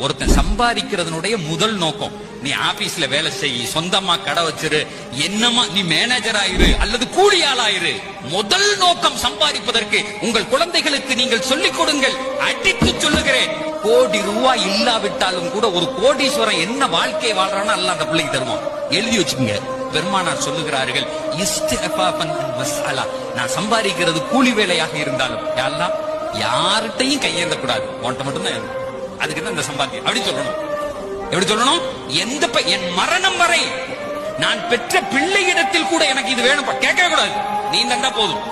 ஒருத்தன் சம்பாதிக்கிறதுனுடைய முதல் நோக்கம், நீ ஆபீஸ்ல வேலை செய், சொந்தமா கடை வச்சிரு, என்னமா நீ மேனேஜர் ஆயிரு அல்லது கூலியாள் ஆயிரு. முதல் நோக்கம் சம்பாதிப்பதற்கு உங்கள் குழந்தைகளுக்கு நீங்கள் சொல்லிக் கொடுங்கள். அடித்து சொல்லுகிறேன், கோடி ரூபாய் இல்லாவிட்டாலும் கூட ஒரு கோடீஸ்வரன் என்ன வாழ்க்கை வாழ்றான்னு அல்ல அந்த பிள்ளைக்கு தருவான். எழுதி வச்சுக்கோங்க. பெருமானார் சொல்லுகிறார்கள், நான் சம்பாதிக்கிறது கூலி வேலையாக இருந்தாலும் யார்கிட்டையும் கையேந்த கூடாது, உன்கிட்ட மட்டும்தான். அதுக்கு தான் இந்த சம்பாத்தியம் அப்படி சொல்லணும். எப்படி சொல்லணும்? என் மரணம் வரை நான் பெற்ற பிள்ளையிடத்தில் கூட எனக்கு இது வேணும் கேட்கவே கூடாது, நீ தந்தா போதும்.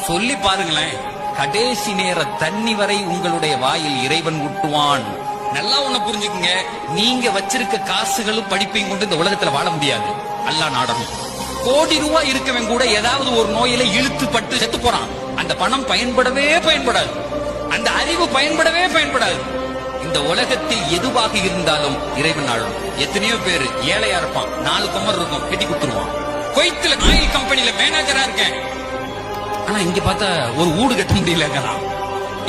சொல்லி பாருங்களேன், கடைசி நேர தண்ணி வரை உங்களுடைய வாயில் இறைவன் ஊட்டுவான். நல்லா ஒண்ணு புரிஞ்சுக்குங்க, நீங்க வச்சிருக்க காசுகளும் படிப்பையும் கொண்டு இந்த உலகத்துல வாழ முடியாது. அல்லாஹ் நாடணும். கோடி ரூபாய் இருக்கவன் கூட ஏதாவது ஒரு நோயில இழுத்து பட்டு செத்து போறான். அந்த பணம் பயன்படவே பயன்படாது, அந்த அறிவு பயன்படவே பயன்படாது. இந்த உலகத்தில் எதுவாக இருந்தாலும் இறைவன் நாடும். எத்தனையோ பேரு ஏழையா இருப்பான், 4 குமர் இருக்கும், கட்டி கொடுத்துருவான். குவைத்துல ஆயில் கம்பெனில மேனேஜரா இருக்கேன், ஆனா இங்க பார்த்தா ஒரு வீடு கட்ட முடியலங்கிறான்.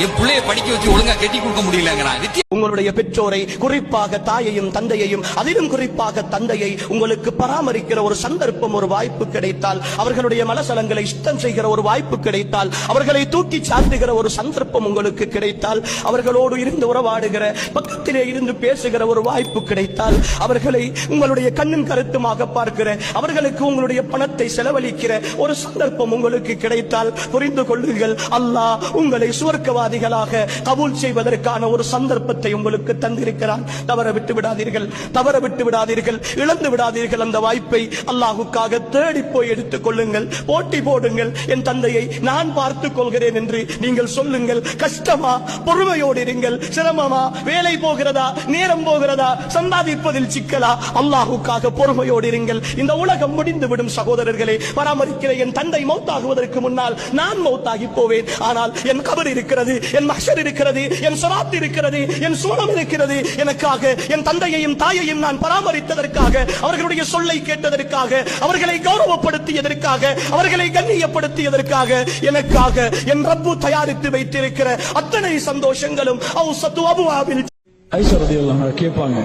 என் பிள்ளைய படிக்க வச்சு ஒழுங்கா கட்டி கொடுக்க முடியலங்கிறான். உங்களுடைய பெற்றோரை, குறிப்பாக தாயையும் தந்தையையும், அதிலும் குறிப்பாக தந்தையை உங்களுக்கு பராமரிக்கிற ஒரு சந்தர்ப்பம், ஒரு வாய்ப்பு கிடைத்தால், அவர்களுடைய மனசலங்களை இஷ்டம் செய்கிற ஒரு வாய்ப்பு கிடைத்தால், அவர்களை தூக்கி சாத்துகிற ஒரு சந்தர்ப்பம் உங்களுக்கு கிடைத்தால், அவர்களோடு இருந்து உறவாடுகிற, பக்கத்திலே இருந்து பேசுகிற ஒரு வாய்ப்பு கிடைத்தால், அவர்களை உங்களுடைய கண்ணும் கருத்துமாக பார்க்கிற, அவர்களுக்கு உங்களுடைய பணத்தை செலவழிக்கிற ஒரு சந்தர்ப்பம் உங்களுக்கு கிடைத்தால், புரிந்து கொள்ளுங்கள், அல்லாஹ் உங்களை சுவர்க்கவாதிகளாக கபூல் செய்வதற்கான ஒரு சந்தர்ப்பத்தை உங்களுக்கு தந்திருக்கிறான். தவற விட்டு விடாதீர்கள், தவற விட்டு விடாதீர்கள், இழந்து விடாதீர்கள். அந்த வாய்ப்பை அல்லாஹ்வுக்காக தேடி போய் எடுத்துக் கொள்ளுங்கள். போட்டி போடுங்கள், என் தந்தையை நான் பார்த்துக் கொள்கிறேன் என்று நீங்கள் சொல்லுங்கள். கஷ்டமா? பொறுமையோடு இருங்கள். சிரமமா? வேலை போகிறதா? நேரம் போகிறதா? சம்பாதிப்பதில் சிக்கலா? அல்லாஹ்வுக்காக பொறுமையோடு இருங்கள். இந்த உலகம் முடிந்துவிடும் சகோதரர்களே. பராமரிக்கிற என் தந்தை மௌத்தாகுவதற்கு முன்னால் நான் மௌத்தாகி போவேன். ஆனால் என் கபர் இருக்கிறது, என் மஹ்ஷர் இருக்கிறது, என் ஸிராத் இருக்கிறது, என் சோனம் இருக்கிறது. எனக்காக என் தந்தையையும் தாயையும் நான் பராமரித்ததற்காக, அவர்களுடைய சொல்லை கேட்டதற்காக, அவர்களை கௌரவப்படுத்தியதற்காக, அவர்களை கண்ணியப்படுத்தியதற்காக, எனக்காக என் ரப்பு தயாரித்து வைத்திருக்கிற அத்தனை சந்தோஷங்களும் அவுஸத்து அபுவாபில். ஆயிஷா ரலியல்லாஹு அன்ஹா கேட்பாங்க,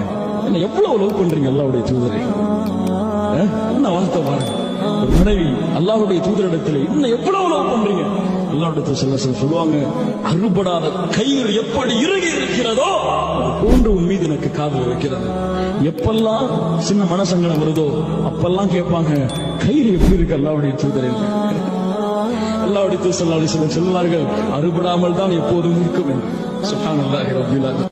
என்ன எவ்வளவு லவ் பண்றீங்க அல்லாஹ்வுடைய தூதரை? என்ன வார்த்தை பாருங்க, ஒரு மனைவி அல்லாஹ்வுடைய தூதரிடத்தில் இன்னும் எவ்வளவு லவ் பண்றீங்க? அல்லாஹ்வுடைய சொல்லுவாங்க, அறுபடாத கயிறு எப்படி இறுகி இருக்கிறதோ அது போன்று உன் மீது எனக்கு காதல் வைக்கிறது. எப்பெல்லாம் சின்ன மனசங்கடம் வருதோ அப்பெல்லாம் கேட்பாங்க, கயிறு எப்படி இருக்கு அல்லாஹ்வுடைய தூதரே? அல்லாஹ்வுடைய தூதர் ஸல்லல்லாஹு அலைஹி வஸல்லம் சொல்லுவார்கள், அறுபடாமல் தான் எப்போதும் இருக்கும். சுப்ஹானல்லாஹி ரப்பில் ஆலமீன்.